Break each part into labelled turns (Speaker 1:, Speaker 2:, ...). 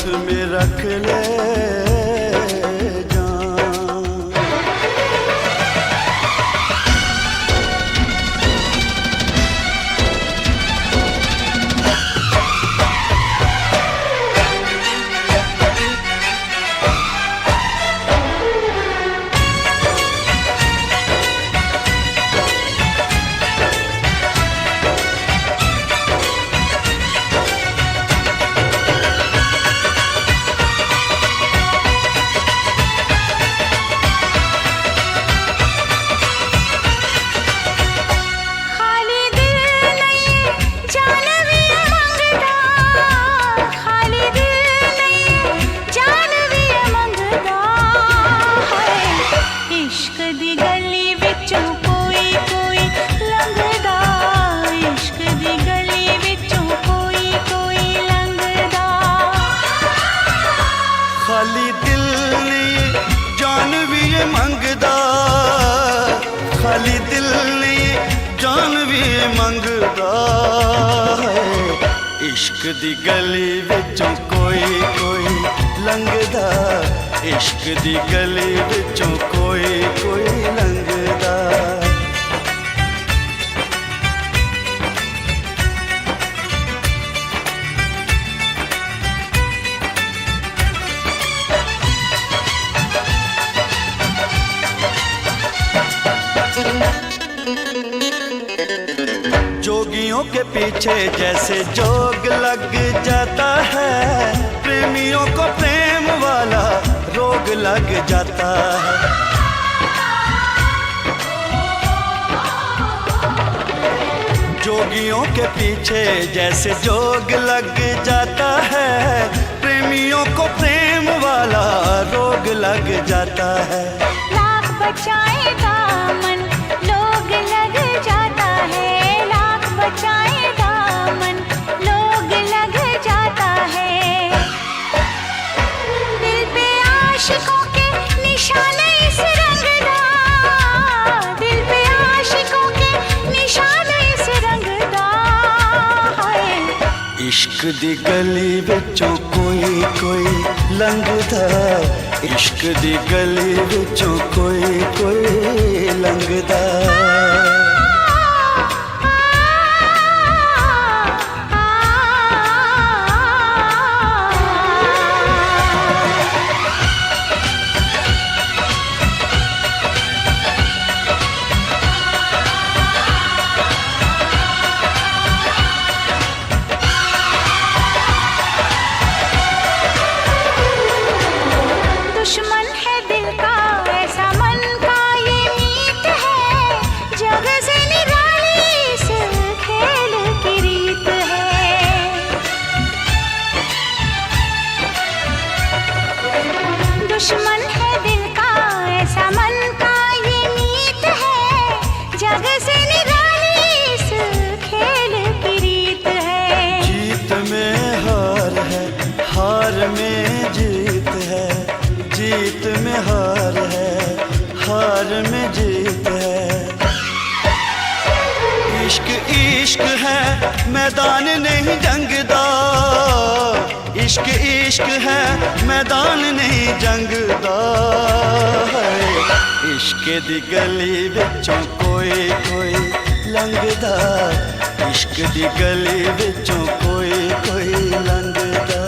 Speaker 1: हाथ में रख ले खाली दिल नहीं जान भी मंगदा खाली दिल नहीं जान भी मंगदा है इश्क दी गली विचों कोई कोई लंघदा इश्क दी गली विचों कोई कोई लंघदा जोगियों के पीछे जैसे जोग लग जाता है प्रेमियों को प्रेम वाला रोग लग जाता है जोगियों के पीछे जैसे जोग लग जाता है प्रेमियों को प्रेम वाला रोग लग जाता है
Speaker 2: लाख बचाए दामन लोग लग जाता है लाख बचाए दामन लोग लग जाता है दिल पे आशिकों के निशाने इस रंगदा दिल पे आशिकों के निशाने इस रंगदा है
Speaker 1: इश्क दी गली विचों कोई कोई लंघदा इश्क दी गली विचों कोई कोई लंघदा
Speaker 2: दुश्मन है दिल का ऐसा मन का ये मीत है जग से निराली इस खेल की रीत है दुश्मन है दिल का ऐसा मन का ये मीत है जग से निराली इस खेल की रीत है
Speaker 1: जीत में हार है हार में जीत है जीत में हार है हार में जीत है इश्क इश्क है मैदान नहीं जंगदा इश्क इश्क है मैदान नहीं जंगदा है इश्क दी गली विचों कोई कोई लंघदा इश्क दी गली विचों कोई कोई लंघदा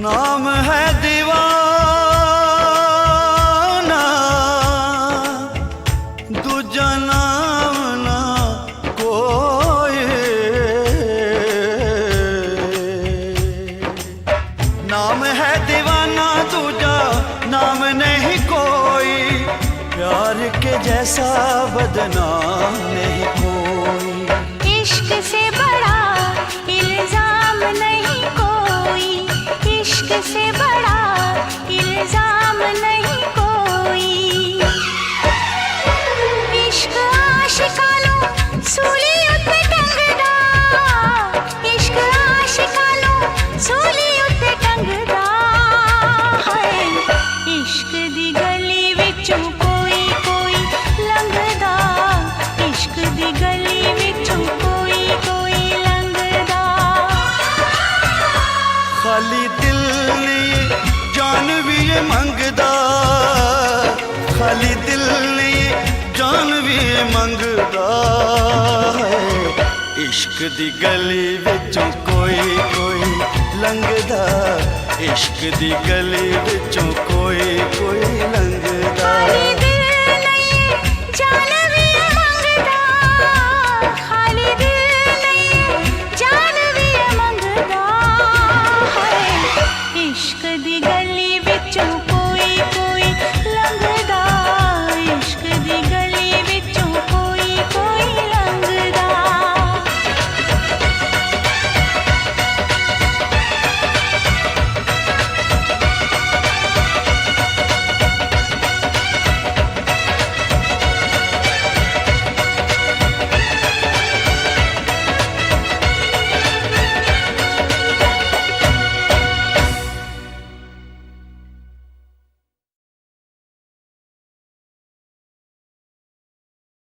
Speaker 1: नाम है दीवाना दूजा नाम ना कोई नाम है दीवाना दूजा नाम नहीं कोई प्यार के जैसा बदनाम नहीं कोई
Speaker 2: इश्क से बड़ा इल्जाम नहीं कोई इश्क से बड़ा इल्जाम नहीं कोई इश्क आशिकानो सूली उत्ते टंगदा इश्क आशिकानो सूली उत्ते टंगदा इश्क दी गली विचों कोई कोई लंघदा, इश्क दी गली विचों कोई कोई लंघदा।
Speaker 1: खाली दिल नहीं जान भी ये मंगदा, खाली दिल नहीं जान भी ये मंगदा है। इश्क दी गली विचों कोई कोई लंघदा, इश्क दी गली विचों कोई कोई लंघदा।
Speaker 2: खाली दिल नहीं जान भी ये मंगदा, खाली दिल नहीं जान भी ये मंगदा है। इश्क दी गली विचों